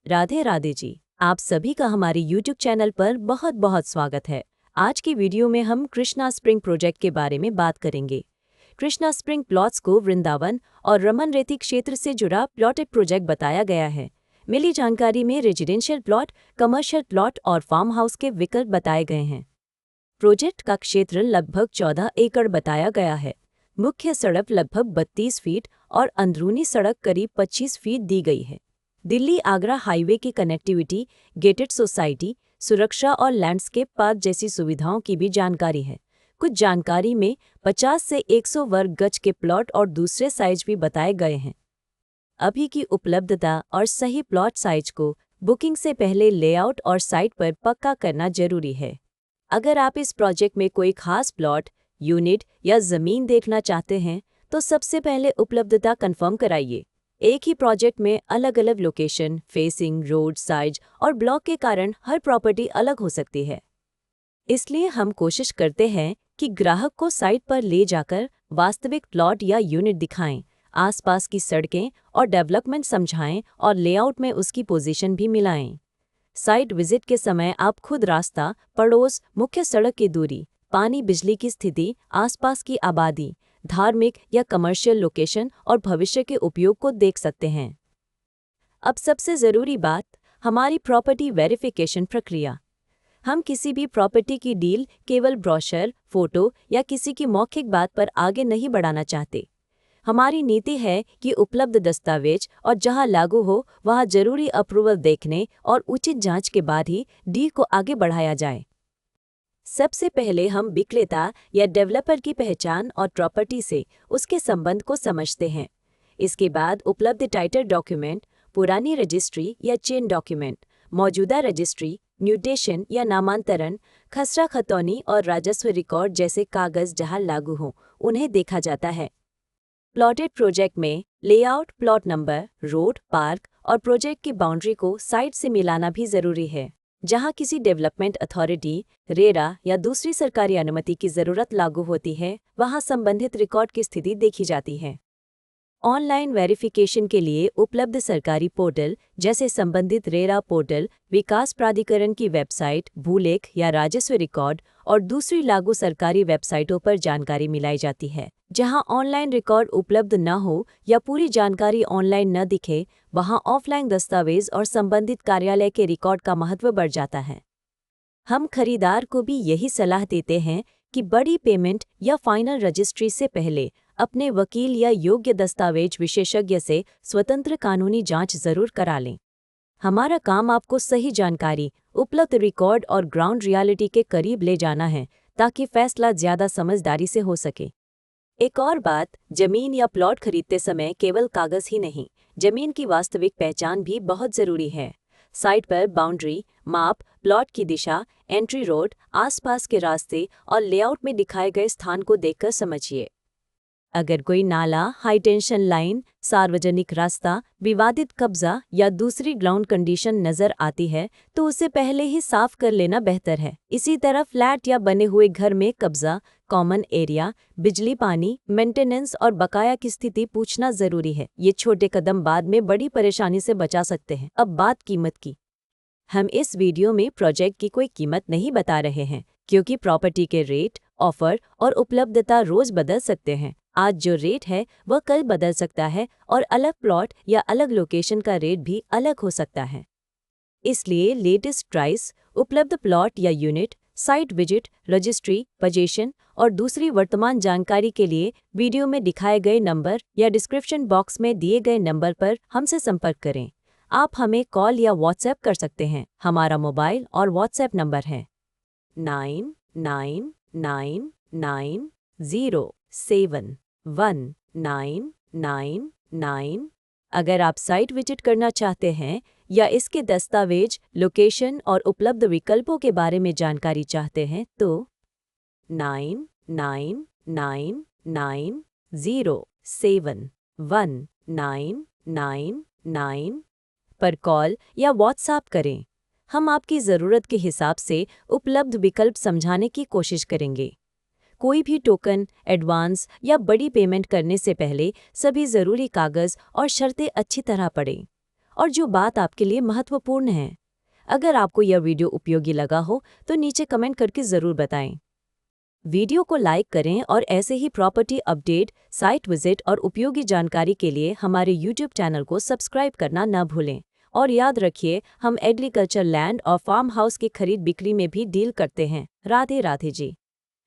राधे राधे जी। आप सभी का हमारे YouTube चैनल पर बहुत बहुत स्वागत है। आज की वीडियो में हम कृष्णा स्प्रिंग प्रोजेक्ट के बारे में बात करेंगे। कृष्णा स्प्रिंग प्लॉट्स को वृंदावन और रमन रेती क्षेत्र से जुड़ा प्लॉटेड प्रोजेक्ट बताया गया है। मिली जानकारी में रेजिडेंशियल प्लॉट, कमर्शियल प्लॉट और फार्म हाउस के विकल्प बताए गए हैं। प्रोजेक्ट का क्षेत्र लगभग 14 एकड़ बताया गया है। मुख्य सड़क लगभग 32 फीट और अंदरूनी सड़क करीब 25 फीट दी गई है। दिल्ली आगरा हाईवे की कनेक्टिविटी, गेटेड सोसाइटी, सुरक्षा और लैंडस्केप पार्क जैसी सुविधाओं की भी जानकारी है। कुछ जानकारी में 50 से 100 वर्ग गज के प्लॉट और दूसरे साइज भी बताए गए हैं। अभी की उपलब्धता और सही प्लॉट साइज को बुकिंग से पहले लेआउट और साइट पर पक्का करना जरूरी है। अगर आप इस प्रोजेक्ट में कोई खास प्लॉट, यूनिट या जमीन देखना चाहते हैं तो सबसे पहले उपलब्धता कंफर्म कराइए। एक ही प्रोजेक्ट में अलग अलग लोकेशन, फेसिंग, रोड साइज और ब्लॉक के कारण हर प्रॉपर्टी अलग हो सकती है। इसलिए हम कोशिश करते हैं कि ग्राहक को साइट पर ले जाकर वास्तविक प्लॉट या यूनिट दिखाएं, आसपास की सड़कें और डेवलपमेंट समझाएं और लेआउट में उसकी पोजीशन भी मिलाएं। साइट विजिट के समय आप खुद रास्ता, पड़ोस, मुख्य सड़क की दूरी, पानी बिजली की स्थिति, आसपास की आबादी, धार्मिक या कमर्शियल लोकेशन और भविष्य के उपयोग को देख सकते हैं। अब सबसे ज़रूरी बात, हमारी प्रॉपर्टी वेरिफिकेशन प्रक्रिया। हम किसी भी प्रॉपर्टी की डील केवल ब्रोशर, फोटो या किसी की मौखिक बात पर आगे नहीं बढ़ाना चाहते। हमारी नीति है कि उपलब्ध दस्तावेज और जहां लागू हो वहां जरूरी अप्रूवल देखने और उचित जांच के बाद ही डील को आगे बढ़ाया जाए। सबसे पहले हम विक्रेता या डेवलपर की पहचान और प्रॉपर्टी से उसके संबंध को समझते हैं। इसके बाद उपलब्ध टाइटल डॉक्यूमेंट, पुरानी रजिस्ट्री या चेन डॉक्यूमेंट, मौजूदा रजिस्ट्री, म्यूटेशन या नामांतरण, खसरा खतौनी और राजस्व रिकॉर्ड जैसे कागज जहां लागू हों, उन्हें देखा जाता है। प्लॉटेड प्रोजेक्ट में layout, plot number, road, park और प्रोजेक्ट की बाउंड्री को साइट से मिलाना भी जरूरी है। जहां किसी डेवलपमेंट अथॉरिटी, रेरा या दूसरी सरकारी अनुमति की जरूरत लागू होती है, वहां संबंधित रिकॉर्ड की स्थिति देखी जाती है। ऑनलाइन वेरिफिकेशन के लिए उपलब्ध सरकारी पोर्टल जैसे संबंधित रेरा पोर्टल, विकास प्राधिकरण की वेबसाइट, भूलेख या राजस्व रिकॉर्ड और दूसरी लागू सरकारी वेबसाइटों पर जानकारी मिलाई जाती है। जहां ऑनलाइन रिकॉर्ड उपलब्ध न हो या पूरी जानकारी ऑनलाइन न दिखे, वहां ऑफलाइन दस्तावेज और संबंधित कार्यालय के रिकॉर्ड का महत्व बढ़ जाता है। हम खरीदार को भी यही सलाह देते हैं कि बड़ी पेमेंट या फाइनल रजिस्ट्री से पहले अपने वकील या योग्य दस्तावेज विशेषज्ञ से स्वतंत्र कानूनी जांच जरूर करा लें। हमारा काम आपको सही जानकारी, उपलब्ध रिकॉर्ड और ग्राउंड रियलिटी के करीब ले जाना है ताकि फैसला ज्यादा समझदारी से हो सके। एक और बात, जमीन या प्लॉट खरीदते समय केवल कागज ही नहीं, जमीन की वास्तविक पहचान भी बहुत जरूरी है। साइट पर बाउंड्री, माप, प्लॉट की दिशा, एंट्री रोड, आसपास के रास्ते और लेआउट में दिखाए गए स्थान को देखकर समझिए। अगर कोई नाला, हाई टेंशन लाइन, सार्वजनिक रास्ता, विवादित कब्जा या दूसरी ग्राउंड कंडीशन नजर आती है तो उसे पहले ही साफ कर लेना बेहतर है। इसी तरह फ्लैट या बने हुए घर में कब्जा, कॉमन एरिया, बिजली पानी, मेंटेनेंस और बकाया की स्थिति पूछना जरूरी है। ये छोटे कदम बाद में बड़ी परेशानी से बचा सकते हैं। अब बात कीमत की। हम इस वीडियो में प्रोजेक्ट की कोई कीमत नहीं बता रहे हैं क्योंकि प्रॉपर्टी के रेट, ऑफर और उपलब्धता रोज बदल सकते हैं। आज जो रेट है वह कल बदल सकता है और अलग प्लॉट या अलग लोकेशन का रेट भी अलग हो सकता है। इसलिए लेटेस्ट प्राइस, उपलब्ध प्लॉट या unit, site visit, registry, position और दूसरी वर्तमान जानकारी के लिए वीडियो में दिखाए गए नंबर या डिस्क्रिप्शन बॉक्स में दिए गए नंबर पर हमसे संपर्क करें। आप हमें कॉल या व्हाट्सएप कर सकते हैं। हमारा मोबाइल और व्हाट्सएप नंबर है 999990719999। अगर आप साइट विजिट करना चाहते हैं या इसके दस्तावेज, लोकेशन और उपलब्ध विकल्पों के बारे में जानकारी चाहते हैं तो 999990719999 पर कॉल या व्हाट्सएप करें। हम आपकी ज़रूरत के हिसाब से उपलब्ध विकल्प समझाने की कोशिश करेंगे। कोई भी टोकन, एडवांस या बड़ी पेमेंट करने से पहले सभी ज़रूरी कागज़ और शर्तें अच्छी तरह पढ़ें। और जो बात आपके लिए महत्वपूर्ण है। अगर आपको यह वीडियो उपयोगी लगा हो तो नीचे कमेंट करके ज़रूर बताएं। वीडियो को लाइक करें और ऐसे ही प्रॉपर्टी अपडेट, साइट विजिट और उपयोगी जानकारी के लिए हमारे YouTube चैनल को सब्सक्राइब करना न भूलें। और याद रखिए, हम एग्रीकल्चर लैंड और फार्म हाउस की खरीद बिक्री में भी डील करते हैं। राधे राधे जी।